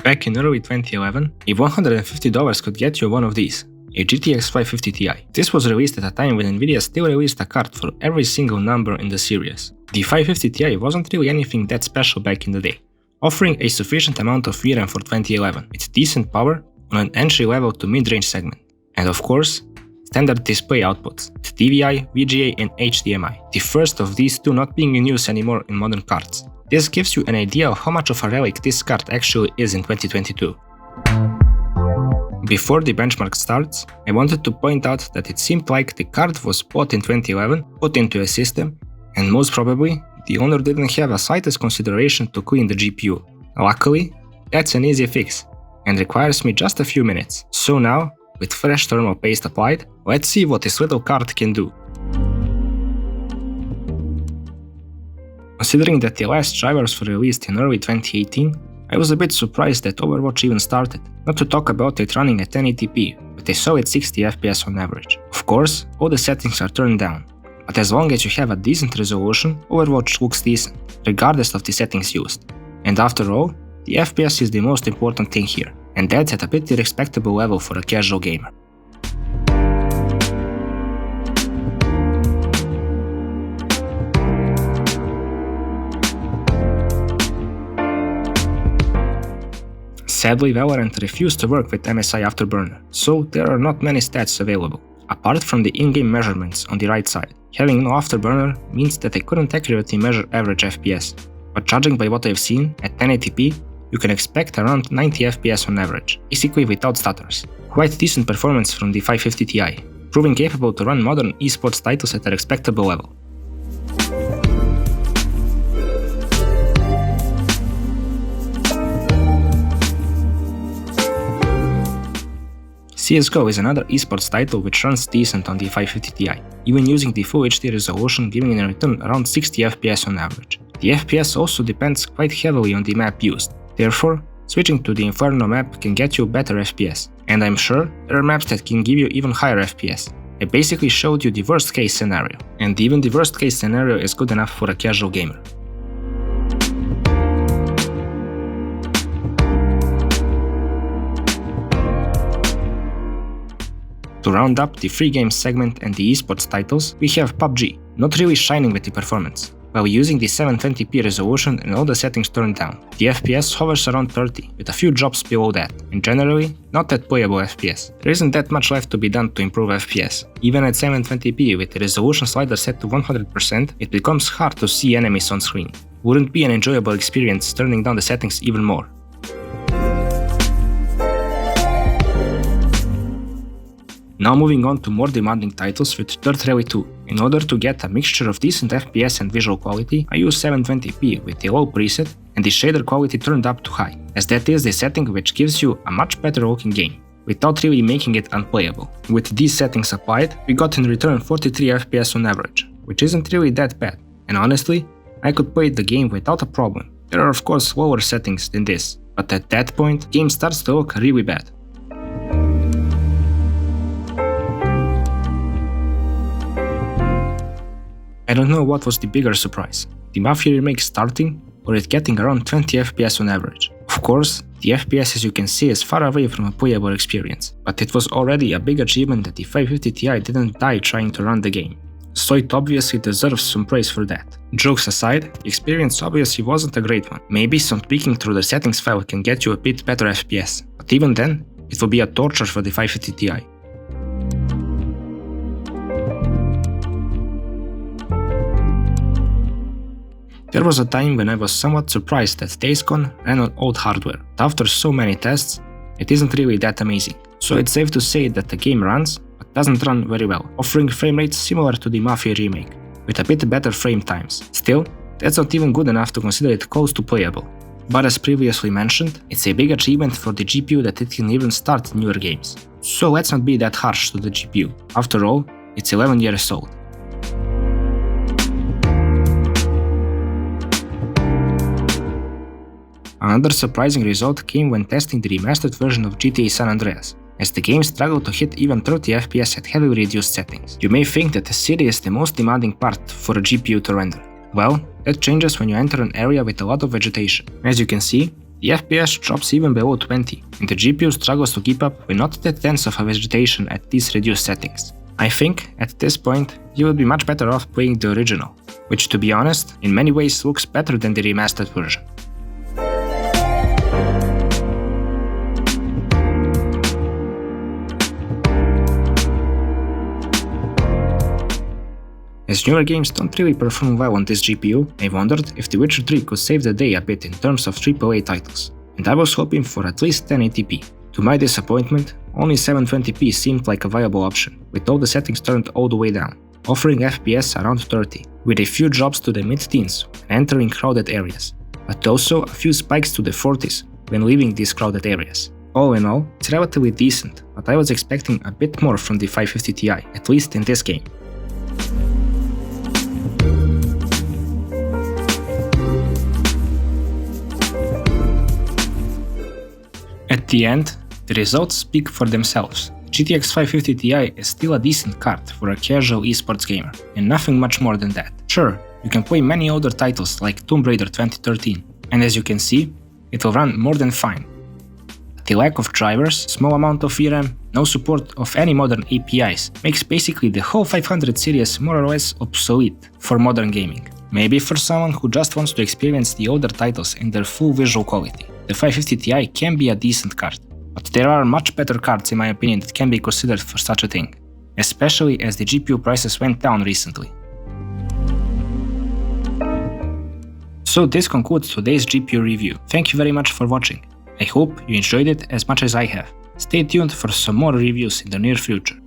Back in early 2011, if $150 could get you one of these, a GTX 550 Ti. This was released at a time when Nvidia still released a card for every single number in the series. The 550 Ti wasn't really anything that special back in the day, offering a sufficient amount of VRAM for 2011 with decent power on an entry-level to mid-range segment. And of course, standard display outputs with DVI, VGA and HDMI, the first of these two not being in use anymore in modern cards. This gives you an idea of how much of a relic this card actually is in 2022. Before the benchmark starts, I wanted to point out that it seemed like the card was bought in 2011, put into a system, and most probably, the owner didn't have a slightest consideration to clean the GPU. Luckily, that's an easy fix, and requires me just a few minutes. So now, with fresh thermal paste applied, let's see what this little card can do. Considering that the last drivers were released in early 2018, I was a bit surprised that OverWatch even started, not to talk about it running at 1080p, with a solid 60 FPS on average. Of course, all the settings are turned down, but as long as you have a decent resolution, OverWatch looks decent, regardless of the settings used. And after all, the FPS is the most important thing here, and that's at a pretty respectable level for a casual gamer. Sadly, Valorant refused to work with MSI Afterburner, so there are not many stats available, apart from the in-game measurements on the right side. Having no Afterburner means that I couldn't accurately measure average FPS, but judging by what I've seen, at 1080p, you can expect around 90 FPS on average, basically without stutters. Quite decent performance from the 550 Ti, proving capable to run modern esports titles at a respectable level. CSGO is another esports title which runs decent on the 550 Ti, even using the Full HD resolution giving in return around 60 FPS on average. The FPS also depends quite heavily on the map used, therefore, switching to the Inferno map can get you better FPS, and I'm sure there are maps that can give you even higher FPS. I basically showed you the worst case scenario, and even the worst case scenario is good enough for a casual gamer. To round up the free games segment and the esports titles, we have PUBG, not really shining with the performance. While using the 720p resolution and all the settings turned down, the FPS hovers around 30, with a few drops below that, and generally, not that playable FPS. There isn't that much left to be done to improve FPS. Even at 720p with the resolution slider set to 100%, it becomes hard to see enemies on screen. Wouldn't be an enjoyable experience turning down the settings even more. Now moving on to more demanding titles with Dirt Rally 2. In order to get a mixture of decent FPS and visual quality, I use 720p with the low preset and the shader quality turned up to high, as that is the setting which gives you a much better looking game, without really making it unplayable. With these settings applied, we got in return 43 FPS on average, which isn't really that bad, and honestly, I could play the game without a problem. There are of course lower settings than this, but at that point, the game starts to look really bad. I don't know what was the bigger surprise, the Mafia Remake starting or it getting around 20 FPS on average. Of course, the FPS as you can see is far away from a playable experience, but it was already a big achievement that the 550 Ti didn't die trying to run the game, so it obviously deserves some praise for that. Jokes aside, the experience obviously wasn't a great one. Maybe some tweaking through the settings file can get you a bit better FPS, but even then, it will be a torture for the 550 Ti. There was a time when I was somewhat surprised that Days Gone ran on old hardware, but after so many tests, it isn't really that amazing. So it's safe to say that the game runs, but doesn't run very well, offering frame rates similar to the Mafia Remake, with a bit better frame times. Still, that's not even good enough to consider it close to playable. But as previously mentioned, it's a big achievement for the GPU that it can even start newer games. So let's not be that harsh to the GPU. After all, it's 11 years old. Another surprising result came when testing the remastered version of GTA San Andreas, as the game struggled to hit even 30 FPS at heavily reduced settings. You may think that the city is the most demanding part for a GPU to render. Well, that changes when you enter an area with a lot of vegetation. As you can see, the FPS drops even below 20, and the GPU struggles to keep up with not the tenths of a vegetation at these reduced settings. I think, at this point, you would be much better off playing the original, which to be honest, in many ways looks better than the remastered version. As newer games don't really perform well on this GPU, I wondered if The Witcher 3 could save the day a bit in terms of AAA titles, and I was hoping for at least 1080p. To my disappointment, only 720p seemed like a viable option, with all the settings turned all the way down, offering FPS around 30, with a few drops to the mid-teens when entering crowded areas, but also a few spikes to the 40s when leaving these crowded areas. All in all, it's relatively decent, but I was expecting a bit more from the 550 Ti, at least in this game. At the end, the results speak for themselves. GTX 550 Ti is still a decent card for a casual esports gamer, and nothing much more than that. Sure, you can play many older titles like Tomb Raider 2013, and as you can see, it will run more than fine. But the lack of drivers, small amount of VRAM, no support of any modern APIs makes basically the whole 500 series more or less obsolete for modern gaming. Maybe for someone who just wants to experience the older titles in their full visual quality, the 550 Ti can be a decent card. But there are much better cards in my opinion that can be considered for such a thing, especially as the GPU prices went down recently. So this concludes today's GPU review. Thank you very much for watching. I hope you enjoyed it as much as I have. Stay tuned for some more reviews in the near future.